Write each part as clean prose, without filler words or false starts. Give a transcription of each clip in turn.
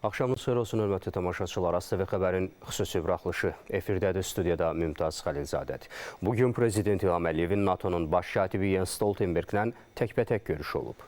Axşamınız xeyir olsun, hörmətli tamaşaçılar. AZTV Xəbərin xüsusi buraxılışı efirdədir. Studiyada Mümtaz Xəlilzadədir. Bugün Prezident İlham Əliyevin NATO'nun baş katibi Jens Stoltenberglə təkbətək görüşü olub.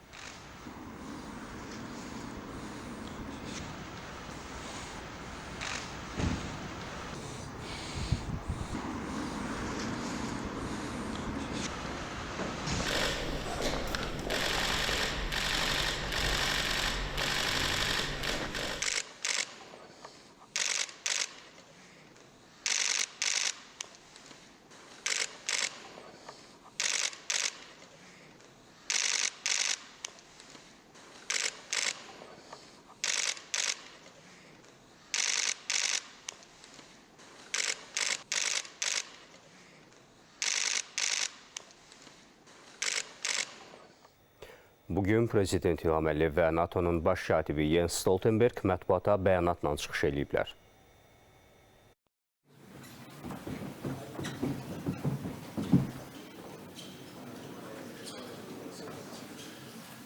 Bugün Prezident İlham Əliyev və NATO'nun baş katibi Jens Stoltenberg mətbuata bəyanatla çıxış ediblər.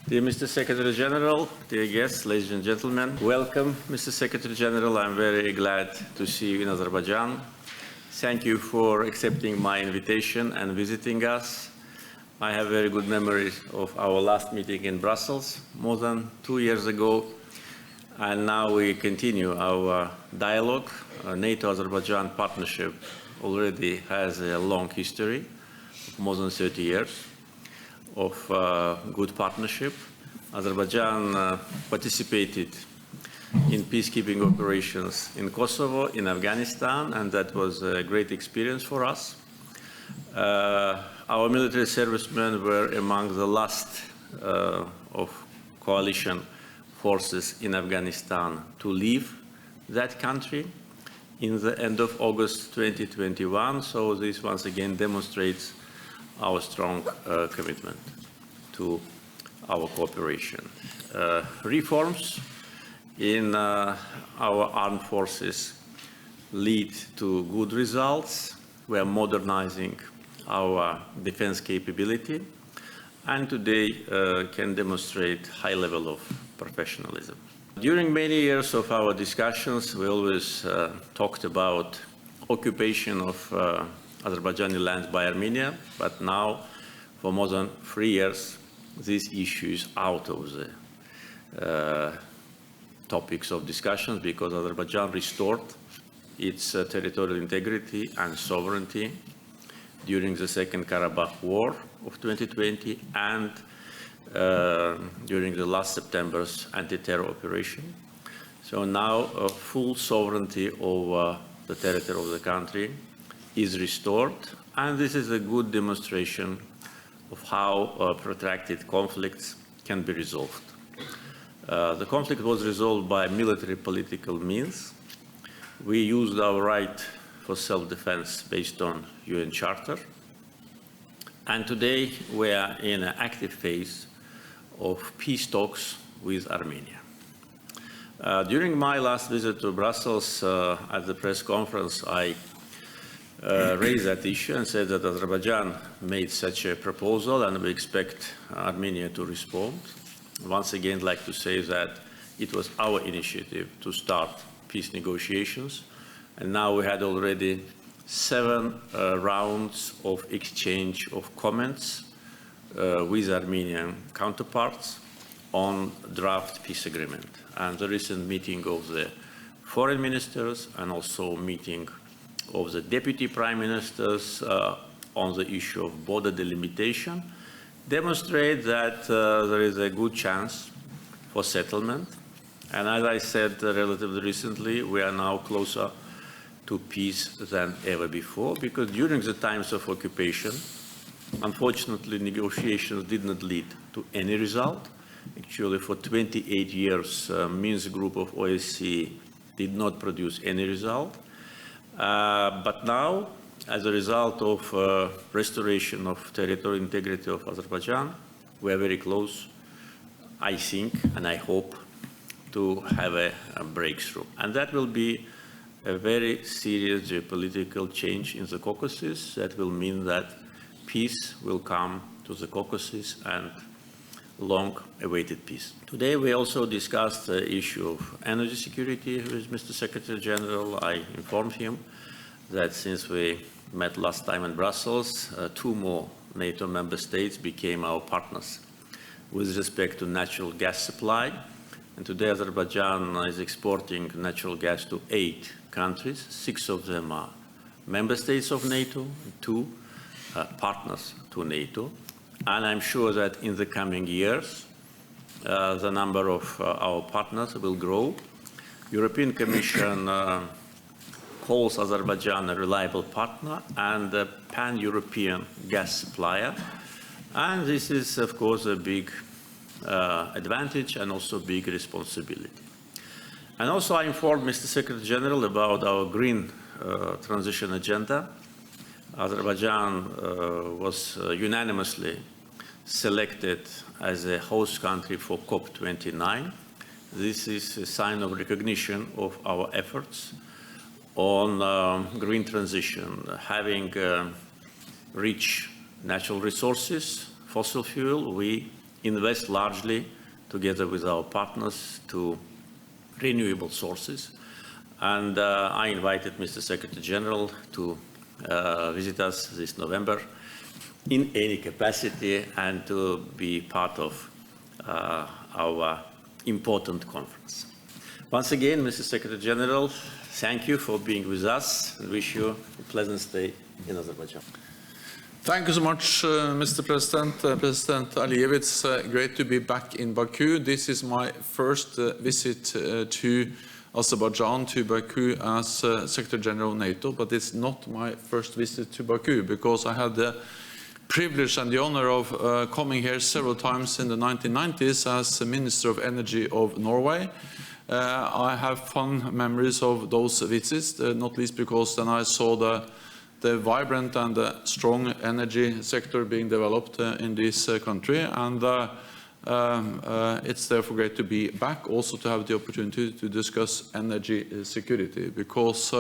Dear Mr. Secretary General, dear guests, ladies and gentlemen, welcome, Mr. Secretary General. I'm very glad to see you in Azerbaijan. Thank you for accepting my invitation and visiting us. I have very good memories of our last meeting in Brussels more than 2 years ago, and now we continue our dialogue. NATO-Azerbaijan partnership already has a long history of more than 30 years of good partnership. Azerbaijan participated in peacekeeping operations in Kosovo, in Afghanistan, and that was a great experience for us. Our military servicemen were among the last of coalition forces in Afghanistan to leave that country in the end of August 2021. So this once again demonstrates our strong commitment to our cooperation. Reforms in our armed forces lead to good results. We are modernizing our defense capability, and today can demonstrate high level of professionalism. During many years of our discussions, we always talked about occupation of Azerbaijani lands by Armenia, but now, for more than 3 years, this issue is out of the topics of discussions because Azerbaijan restored its territorial integrity and sovereignty during the Second Karabakh War of 2020 and during the last September's anti-terror operation. So now full sovereignty over the territory of the country is restored, and this is a good demonstration of how protracted conflicts can be resolved. The conflict was resolved by military political means. We used our right for self-defense based on UN Charter. And today we are in an active phase of peace talks with Armenia. During my last visit to Brussels at the press conference, I raised that issue and said that Azerbaijan made such a proposal and we expect Armenia to respond. Once again, I'd like to say that it was our initiative to start peace negotiations, and now we had already 7 rounds of exchange of comments with Armenian counterparts on draft peace agreement. And the recent meeting of the foreign ministers and also meeting of the deputy prime ministers on the issue of border delimitation demonstrate that there is a good chance for settlement. And as I said relatively recently, we are now closer to peace than ever before, because during the times of occupation, unfortunately, negotiations did not lead to any result. Actually, for 28 years, Minsk group of OSCE did not produce any result. But now, as a result of restoration of territorial integrity of Azerbaijan, we are very close, I think, and I hope, to have a breakthrough. And that will be a very serious geopolitical change in the Caucasus. That will mean that peace will come to the Caucasus, and long-awaited peace. Today we also discussed the issue of energy security with Mr. Secretary General. I informed him that since we met last time in Brussels, 2 more NATO member states became our partners with respect to natural gas supply. And today Azerbaijan is exporting natural gas to 8 countries. 6 of them are member states of NATO, 2 partners to NATO. And I'm sure that in the coming years, the number of our partners will grow. European Commission calls Azerbaijan a reliable partner and a pan-European gas supplier. And this is, of course, a big advantage and also big responsibility. And also I informed Mr. Secretary General about our green transition agenda. Azerbaijan was unanimously selected as a host country for COP29. This is a sign of recognition of our efforts on green transition, having rich natural resources, fossil fuel. We invest largely together with our partners to renewable sources. And I invited Mr. Secretary General to visit us this November in any capacity and to be part of our important conference. Once again, Mr. Secretary General, thank you for being with us and wish you a pleasant stay in Azerbaijan. Thank you so much, Mr. President. President Aliyev, it's great to be back in Baku. This is my first visit to Azerbaijan, to Baku as Secretary General of NATO, but it's not my first visit to Baku because I had the privilege and the honor of coming here several times in the 1990s as Minister of Energy of Norway. I have fond memories of those visits, not least because then I saw the vibrant and the strong energy sector being developed in this country, and it's therefore great to be back, also to have the opportunity to discuss energy security, because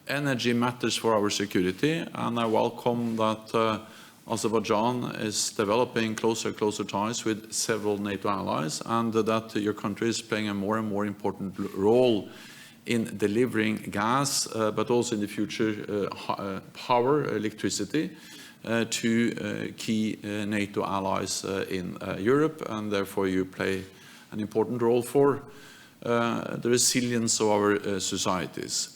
energy matters for our security, and I welcome that Azerbaijan is developing closer and closer ties with several NATO allies, and that your country is playing a more and more important role in delivering gas, but also in the future power, electricity, to key NATO allies in Europe, and therefore you play an important role for the resilience of our societies.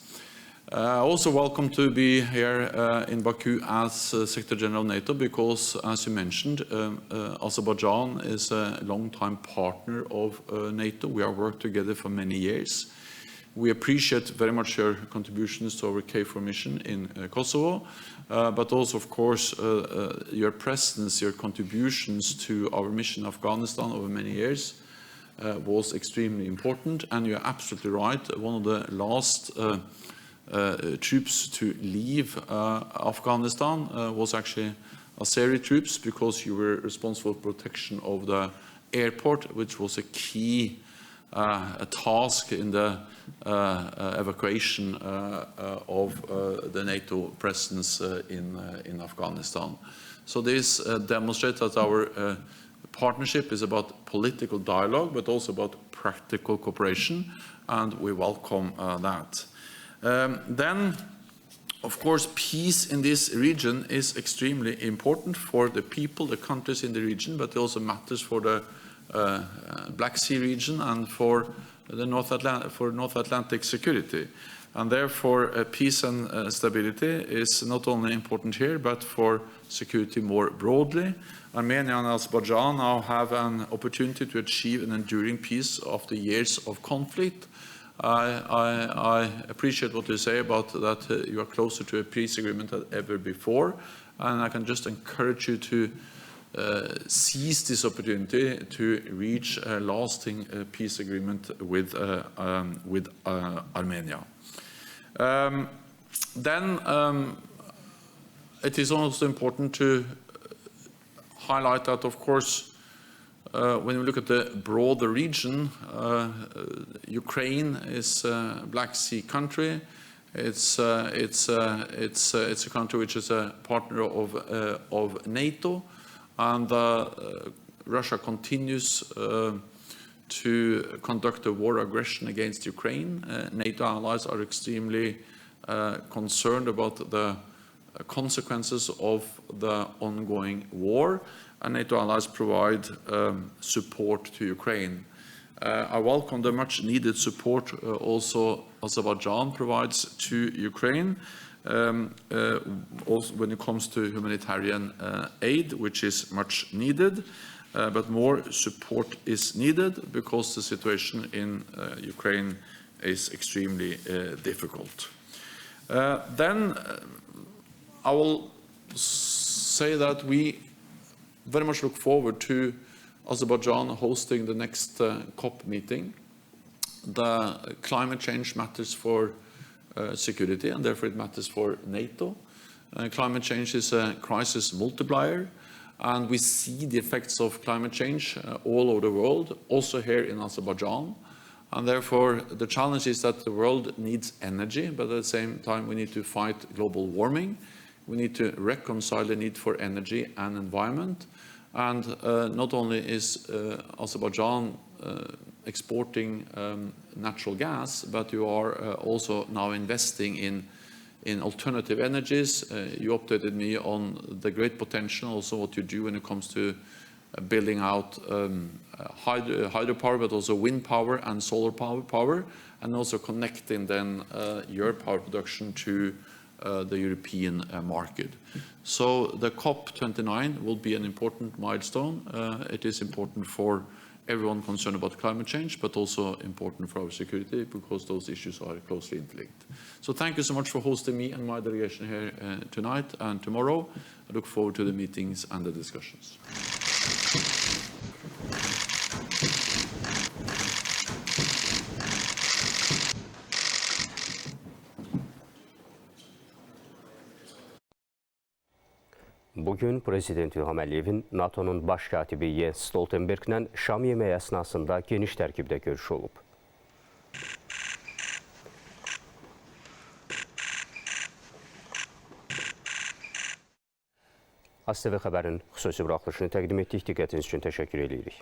Also welcome to be here in Baku as Secretary General of NATO because, as you mentioned, Azerbaijan is a long-time partner of NATO. We have worked together for many years. We appreciate very much your contributions to our KFOR mission in Kosovo, but also, of course, your presence, your contributions to our mission in Afghanistan over many years was extremely important. And you're absolutely right, one of the last troops to leave Afghanistan was actually Azeri troops, because you were responsible for protection of the airport, which was a key task in the evacuation of the NATO presence in Afghanistan. So this demonstrates that our partnership is about political dialogue, but also about practical cooperation, and we welcome that. Then, of course, peace in this region is extremely important for the people, the countries in the region, but it also matters for the Black Sea region and for the North Atlantic security. And therefore, peace and stability is not only important here, but for security more broadly. Armenia and Azerbaijan now have an opportunity to achieve an enduring peace after years of conflict. I appreciate what you say about that you are closer to a peace agreement than ever before, and I can just encourage you to seize this opportunity to reach a lasting peace agreement with Armenia. Then it is also important to highlight that, of course, when we look at the broader region, Ukraine is a Black Sea country. It's a country which is a partner of NATO, and Russia continues to conduct a war aggression against Ukraine. NATO allies are extremely concerned about the consequences of the ongoing war, and NATO allies provide support to Ukraine. I welcome the much needed support also Azerbaijan provides to Ukraine, also when it comes to humanitarian aid, which is much needed, but more support is needed because the situation in Ukraine is extremely difficult. Then I will say that we very much look forward to Azerbaijan hosting the next COP meeting. The climate change matters for security, and therefore it matters for NATO. Climate change is a crisis multiplier, and we see the effects of climate change all over the world, also here in Azerbaijan. And therefore, the challenge is that the world needs energy, but at the same time, we need to fight global warming. We need to reconcile the need for energy and environment. And not only is Azerbaijan exporting natural gas, but you are also now investing in alternative energies. You updated me on the great potential, also what you do when it comes to building out hydropower, but also wind power and solar power, and also connecting then your power production to the European market. So the COP29 will be an important milestone. It is important for everyone concerned about climate change, but also important for our security because those issues are closely interlinked. So thank you so much for hosting me and my delegation here tonight and tomorrow. I look forward to the meetings and the discussions. Bugün Prezident İlham Əliyevin NATO'nun baş katibi Jens Stoltenberg'lə şam yeməyi əsnasında geniş tərkibdə görüşü olub. AZTV Xəbərin xüsusi buraxılışını təqdim etdik. Diqqətiniz üçün təşəkkür edirik.